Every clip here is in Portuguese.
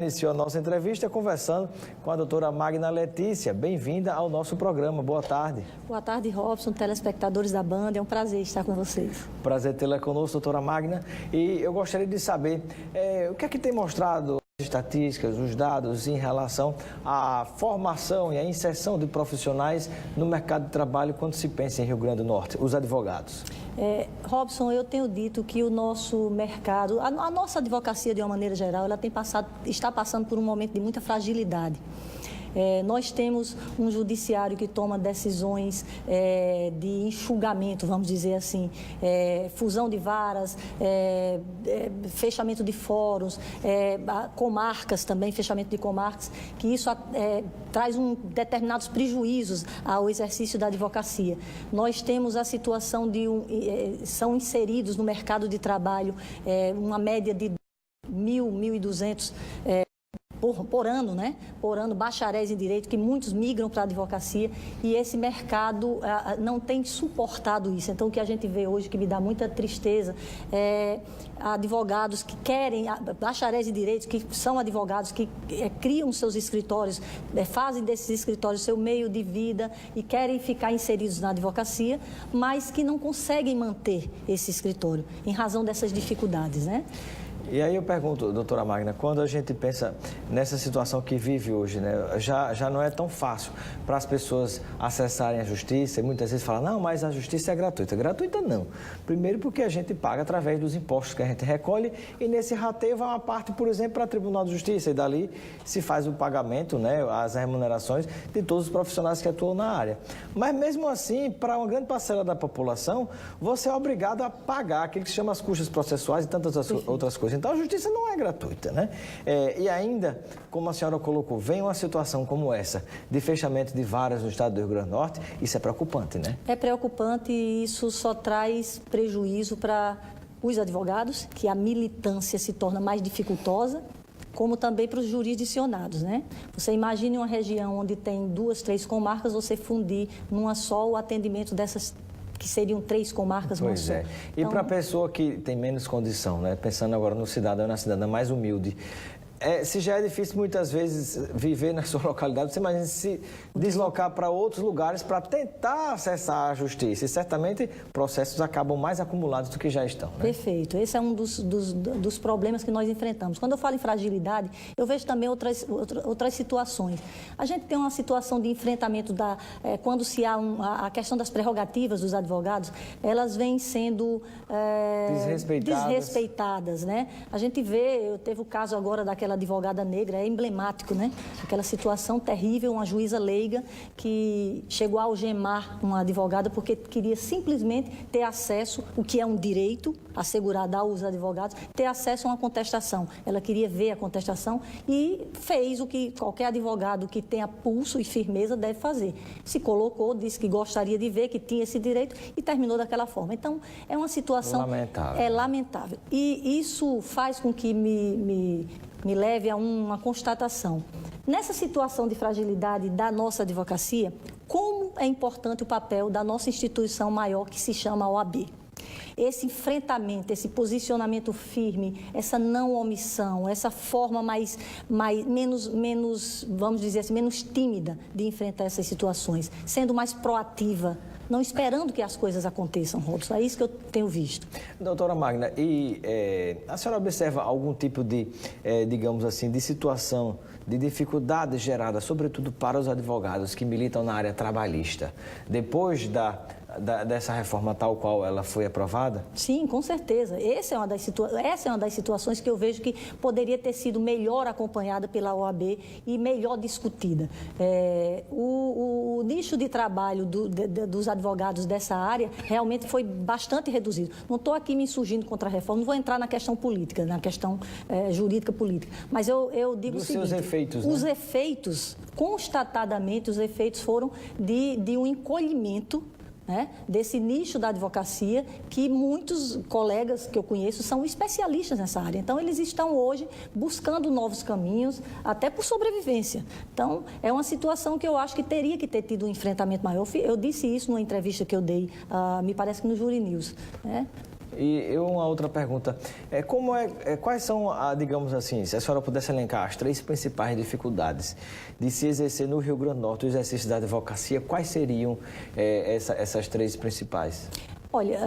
Iniciou a nossa entrevista conversando com a doutora Magna Letícia. Bem-vinda ao nosso programa. Boa tarde. Boa tarde, Robson, telespectadores da Band. É um prazer estar com vocês. Prazer tê-la conosco, doutora Magna. E eu gostaria de saber o que é que tem mostrado as estatísticas, os dados em relação à formação e à inserção de profissionais no mercado de trabalho quando se pensa em Rio Grande do Norte, os advogados. Robson, eu tenho dito que o nosso mercado, a nossa advocacia de uma maneira geral, ela está passando por um momento de muita fragilidade. Nós temos um judiciário que toma decisões de enxugamento, vamos dizer assim, fusão de varas, fechamento de fóruns, comarcas também, fechamento de comarcas, que isso traz determinados prejuízos ao exercício da advocacia. Nós temos a situação de são inseridos no mercado de trabalho uma média de 1.200 por ano, né? Por ano, bacharéis em direito, que muitos migram para a advocacia e esse mercado não tem suportado isso. Então, o que a gente vê hoje, que me dá muita tristeza, é advogados que querem, bacharéis em direito, que são advogados, que criam seus escritórios, fazem desses escritórios seu meio de vida e querem ficar inseridos na advocacia, mas que não conseguem manter esse escritório, em razão dessas dificuldades, né? E aí eu pergunto, doutora Magna, quando a gente pensa nessa situação que vive hoje, né, já não é tão fácil para as pessoas acessarem a justiça e muitas vezes falam, não, mas a justiça é gratuita. Gratuita não. Primeiro porque a gente paga através dos impostos que a gente recolhe e nesse rateio vai uma parte, por exemplo, para o Tribunal de Justiça e dali se faz o pagamento, né, as remunerações de todos os profissionais que atuam na área. Mas mesmo assim, para uma grande parcela da população, você é obrigado a pagar aquilo que se chama as custas processuais e tantas outras coisas. Então, a justiça não é gratuita, né? E ainda, como a senhora colocou, vem uma situação como essa, de fechamento de varas no estado do Rio Grande do Norte, isso é preocupante, né? É preocupante e isso só traz prejuízo para os advogados, que a militância se torna mais dificultosa, como também para os jurisdicionados, né? Você imagine uma região onde tem 2, 3 comarcas, você fundir numa só o atendimento dessas que seriam 3 comarcas numa só. Pois é. E então, para a pessoa que tem menos condição, né? Pensando agora no cidadão, na cidadã mais humilde, se já é difícil muitas vezes viver na sua localidade, você imagina se deslocar para outros lugares para tentar acessar a justiça. E certamente processos acabam mais acumulados do que já estão, né? Perfeito. Esse é um dos problemas que nós enfrentamos. Quando eu falo em fragilidade, eu vejo também outras situações. A gente tem uma situação de enfrentamento quando se há a questão das prerrogativas dos advogados, elas vêm sendo desrespeitadas, né? A gente vê, teve o caso agora daquela advogada negra, é emblemático, né? Aquela situação terrível, uma juíza leiga que chegou a algemar uma advogada porque queria simplesmente ter acesso, o que é um direito assegurado aos advogados, ter acesso a uma contestação. Ela queria ver a contestação e fez o que qualquer advogado que tenha pulso e firmeza deve fazer. Se colocou, disse que gostaria de ver, que tinha esse direito e terminou daquela forma. Então, é uma situação... lamentável. É lamentável. E isso faz com que me leve a uma constatação. Nessa situação de fragilidade da nossa advocacia, como é importante o papel da nossa instituição maior que se chama OAB. Esse enfrentamento, esse posicionamento firme, essa não omissão, essa forma menos, vamos dizer assim, menos tímida de enfrentar essas situações, sendo mais proativa, não esperando que as coisas aconteçam, Robson. É isso que eu tenho visto. Doutora Magna, a senhora observa algum tipo de, digamos assim, de situação, de dificuldade gerada, sobretudo para os advogados que militam na área trabalhista, depois dessa reforma tal qual ela foi aprovada? Sim, com certeza. Essa é uma das situações que eu vejo que poderia ter sido melhor acompanhada pela OAB e melhor discutida. O nicho de trabalho dos advogados dessa área realmente foi bastante reduzido. Não estou aqui me insurgindo contra a reforma, não vou entrar na questão política, na questão jurídica política, mas eu digo o seguinte... Dos seus efeitos, os efeitos, constatadamente, os efeitos foram de um encolhimento, né, desse nicho da advocacia, que muitos colegas que eu conheço são especialistas nessa área. Então, eles estão hoje buscando novos caminhos, até por sobrevivência. Então, é uma situação que eu acho que teria que ter tido um enfrentamento maior. Eu disse isso numa entrevista que eu dei, me parece que no Jury News, né? E uma outra pergunta, quais são, digamos assim, se a senhora pudesse elencar as 3 principais dificuldades de se exercer no Rio Grande do Norte o exercício da advocacia, quais seriam essas 3 principais? Olha,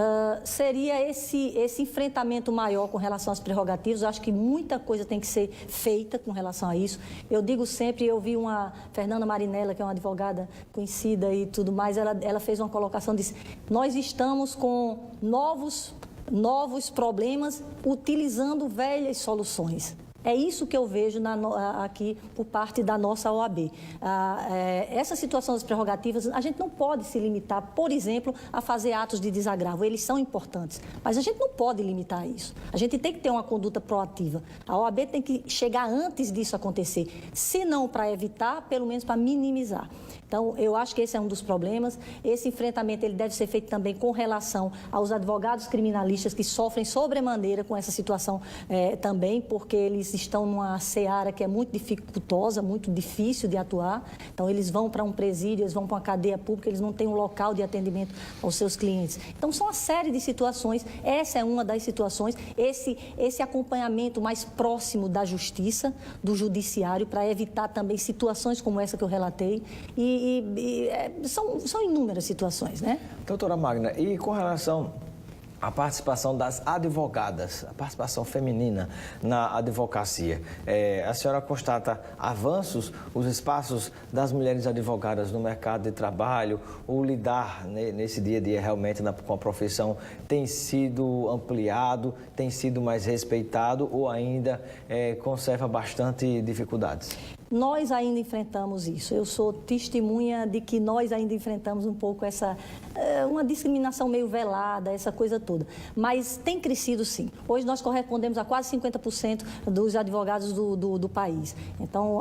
seria esse enfrentamento maior com relação às prerrogativas. Eu acho que muita coisa tem que ser feita com relação a isso. Eu digo sempre, eu vi uma Fernanda Marinella, que é uma advogada conhecida e tudo mais, ela fez uma colocação, disse, nós estamos com novos problemas utilizando velhas soluções. É isso que eu vejo aqui por parte da nossa OAB. Essa situação das prerrogativas, a gente não pode se limitar, por exemplo, a fazer atos de desagravo. Eles são importantes, mas a gente não pode limitar isso. A gente tem que ter uma conduta proativa. A OAB tem que chegar antes disso acontecer, se não para evitar, pelo menos para minimizar. Então, eu acho que esse é um dos problemas. Esse enfrentamento ele deve ser feito também com relação aos advogados criminalistas que sofrem sobremaneira com essa situação também, porque eles estão numa seara que é muito dificultosa, muito difícil de atuar. Então, eles vão para um presídio, eles vão para uma cadeia pública, eles não têm um local de atendimento aos seus clientes. Então, são uma série de situações. Essa é uma das situações. Esse acompanhamento mais próximo da justiça, do judiciário, para evitar também situações como essa que eu relatei. São inúmeras situações, né? Doutora Magna, e com relação à participação das advogadas, a participação feminina na advocacia, a senhora constata avanços, os espaços das mulheres advogadas no mercado de trabalho, o lidar nesse dia a dia realmente com a profissão tem sido ampliado, tem sido mais respeitado ou ainda conserva bastante dificuldades? Nós ainda enfrentamos isso. Eu sou testemunha de que nós ainda enfrentamos um pouco uma discriminação meio velada, essa coisa toda. Mas tem crescido sim. Hoje nós correspondemos a quase 50% dos advogados do país. Então,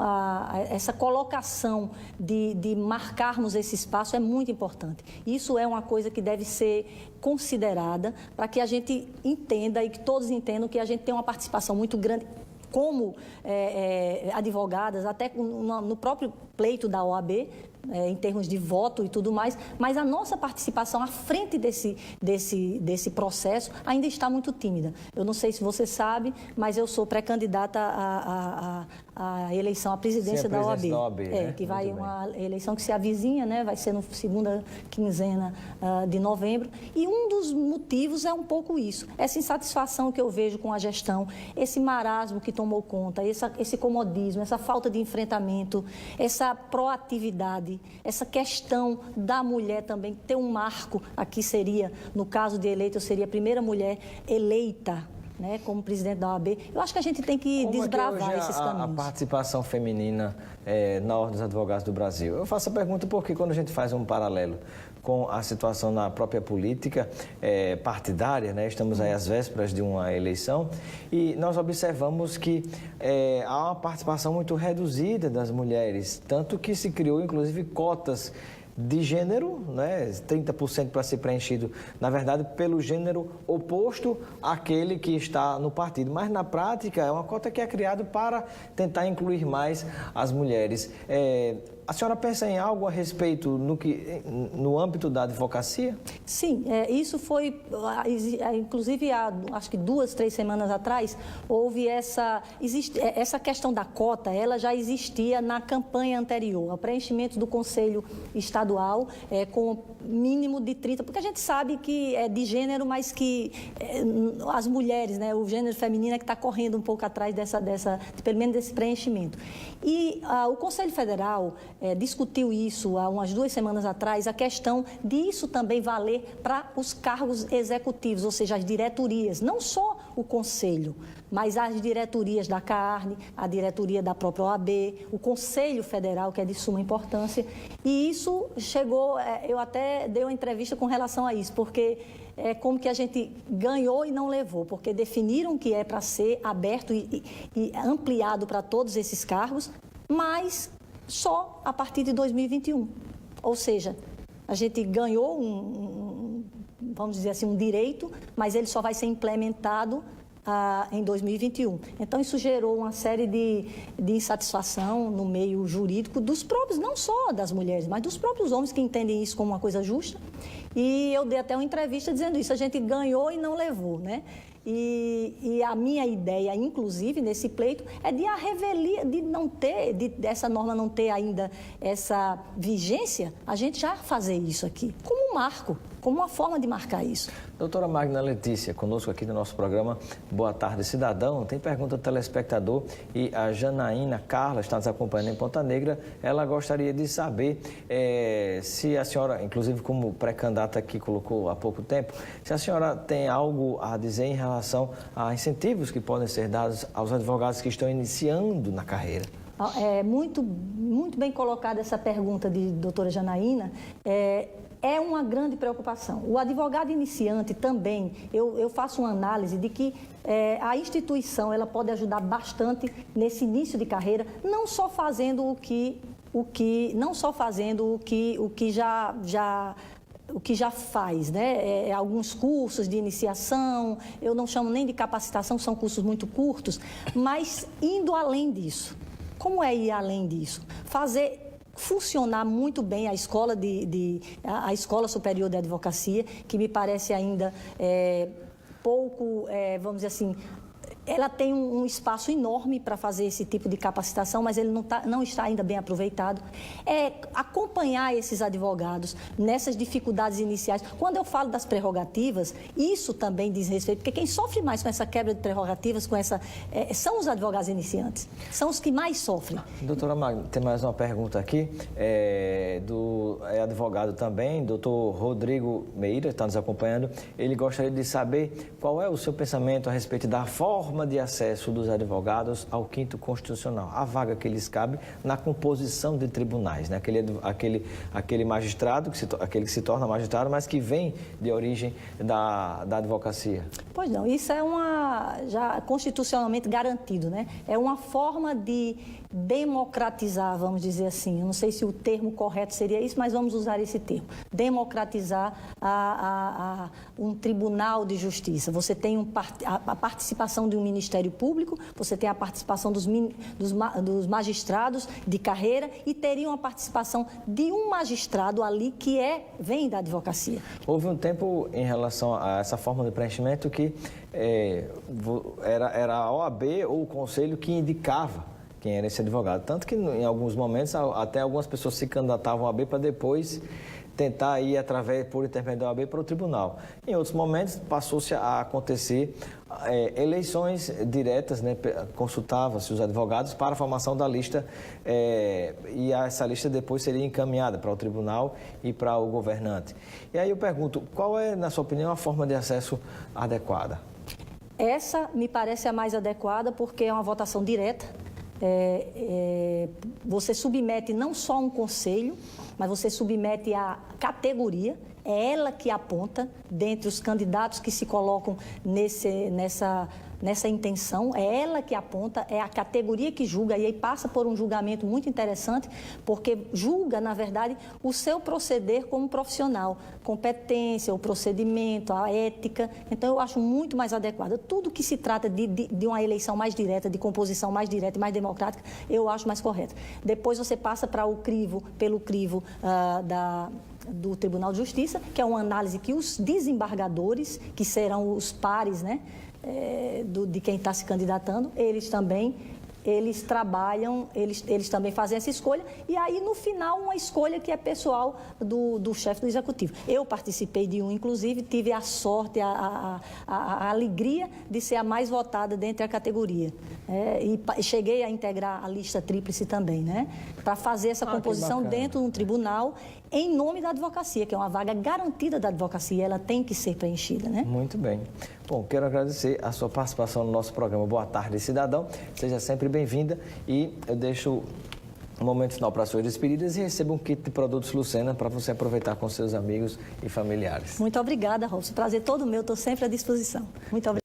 essa colocação de marcarmos esse espaço é muito importante. Isso é uma coisa que deve ser considerada para que a gente entenda e que todos entendam que a gente tem uma participação muito grande como advogadas, até no próprio pleito da OAB, em termos de voto e tudo mais, mas a nossa participação à frente desse processo ainda está muito tímida. Eu não sei se você sabe, mas eu sou pré-candidata à eleição à presidência da OAB. Né? Que vai uma eleição que se avizinha, né? Vai ser na segunda quinzena de novembro. E um dos motivos é um pouco isso, essa insatisfação que eu vejo com a gestão, esse marasmo que tomou conta, esse comodismo, essa falta de enfrentamento, essa proatividade, essa questão da mulher também ter um marco. Aqui seria, no caso de eleita, eu seria a primeira mulher eleita, né, como presidente da OAB. Eu acho que a gente tem que desbravar esses caminhos. A participação feminina na Ordem dos Advogados do Brasil. Eu faço a pergunta porque quando a gente faz um paralelo com a situação na própria política partidária, né? Estamos aí às vésperas de uma eleição e nós observamos que há uma participação muito reduzida das mulheres, tanto que se criou inclusive cotas de gênero, né? 30% para ser preenchido, na verdade, pelo gênero oposto àquele que está no partido. Mas, na prática, é uma cota que é criada para tentar incluir mais as mulheres. A senhora pensa em algo a respeito no âmbito da advocacia? Sim, isso foi, inclusive, acho que 2, 3 semanas atrás, houve essa questão da cota, ela já existia na campanha anterior, ao preenchimento do Conselho Estadual, com mínimo de 30%, porque a gente sabe que é de gênero, mas que as mulheres, né, o gênero feminino é que está correndo um pouco atrás pelo menos desse preenchimento. E o Conselho Federal discutiu isso há umas 2 semanas atrás, a questão disso também valer para os cargos executivos, ou seja, as diretorias, não só o Conselho, mas as diretorias da CARNE, a diretoria da própria OAB, o Conselho Federal, que é de suma importância, e isso chegou, eu até dei uma entrevista com relação a isso, porque é como que a gente ganhou e não levou, porque definiram que é para ser aberto e ampliado para todos esses cargos, mas só a partir de 2021. Ou seja, a gente ganhou vamos dizer assim, um direito, mas ele só vai ser implementado em 2021. Então, isso gerou uma série de insatisfação no meio jurídico dos próprios, não só das mulheres, mas dos próprios homens que entendem isso como uma coisa justa. E eu dei até uma entrevista dizendo isso, a gente ganhou e não levou, né? E a minha ideia, inclusive, nesse pleito, é de a revelia, de não ter, dessa norma não ter ainda essa vigência, a gente já fazer isso aqui, como um marco, como uma forma de marcar isso. Doutora Magna Letícia, conosco aqui no nosso programa Boa Tarde Cidadão. Tem pergunta do telespectador e a Janaína Carla está nos acompanhando em Ponta Negra. Ela gostaria de saber se a senhora, inclusive como pré-candidata aqui colocou há pouco tempo, se a senhora tem algo a dizer em relação a incentivos que podem ser dados aos advogados que estão iniciando na carreira. É muito bem colocada essa pergunta de doutora Janaína. É uma grande preocupação. O advogado iniciante também, eu faço uma análise de que a instituição ela pode ajudar bastante nesse início de carreira, não só fazendo o que já faz, né? Alguns cursos de iniciação, eu não chamo nem de capacitação, são cursos muito curtos, mas indo além disso. Como é ir além disso? Fazer funcionar muito bem a escola, a Escola Superior de Advocacia, que me parece ainda pouco, vamos dizer assim, ela tem um espaço enorme para fazer esse tipo de capacitação, mas ele não está ainda bem aproveitado. Acompanhar esses advogados nessas dificuldades iniciais. Quando eu falo das prerrogativas, isso também diz respeito, porque quem sofre mais com essa quebra de prerrogativas, são os advogados iniciantes, são os que mais sofrem. Doutora Magna, tem mais uma pergunta aqui, é advogado também, doutor Rodrigo Meira, está nos acompanhando. Ele gostaria de saber qual é o seu pensamento a respeito da forma de acesso dos advogados ao 5º Constitucional, a vaga que lhes cabe na composição de tribunais, né? Aquele magistrado, aquele que se torna magistrado, mas que vem de origem da advocacia. Pois não, isso é já constitucionalmente garantido, né? É uma forma de democratizar, vamos dizer assim, eu não sei se o termo correto seria isso, mas vamos usar esse termo, democratizar um tribunal de justiça. Você tem a participação de um Ministério Público, você tem a participação dos magistrados de carreira e teria uma participação de um magistrado ali que vem da advocacia. Houve um tempo em relação a essa forma de preenchimento que era a OAB ou o Conselho que indicava quem era esse advogado. Tanto que em alguns momentos até algumas pessoas se candidatavam à OAB para depois tentar ir por intermédio da OAB para o tribunal. Em outros momentos passou-se a acontecer eleições diretas, né? Consultava-se os advogados para a formação da lista e essa lista depois seria encaminhada para o tribunal e para o governante. E aí eu pergunto, qual é, na sua opinião, a forma de acesso adequada? Essa me parece a mais adequada porque é uma votação direta. Você submete não só um conselho, mas você submete a categoria, é ela que aponta, dentre os candidatos que se colocam nessa intenção, é ela que aponta, é a categoria que julga, e aí passa por um julgamento muito interessante, porque julga, na verdade, o seu proceder como profissional, competência, o procedimento, a ética. Então, eu acho muito mais adequado. Tudo que se trata de uma eleição mais direta, de composição mais direta e mais democrática, eu acho mais correto. Depois você passa para pelo crivo do Tribunal de Justiça, que é uma análise que os desembargadores, que serão os pares, né, de quem está se candidatando, eles trabalham, eles também fazem essa escolha, e aí no final uma escolha que é pessoal do chefe do executivo. Eu participei de inclusive, tive a sorte, a alegria de ser a mais votada dentre a categoria. E cheguei a integrar a lista tríplice também, né? Para fazer essa composição dentro de um tribunal em nome da advocacia, que é uma vaga garantida da advocacia, ela tem que ser preenchida, né? Muito bem. Bom, quero agradecer a sua participação no nosso programa Boa Tarde Cidadão. Seja sempre bem-vinda e eu deixo um momento final para as suas despedidas e receba um kit de produtos Lucena para você aproveitar com seus amigos e familiares. Muito obrigada, Robson. Prazer todo meu, estou sempre à disposição. Muito obrigada.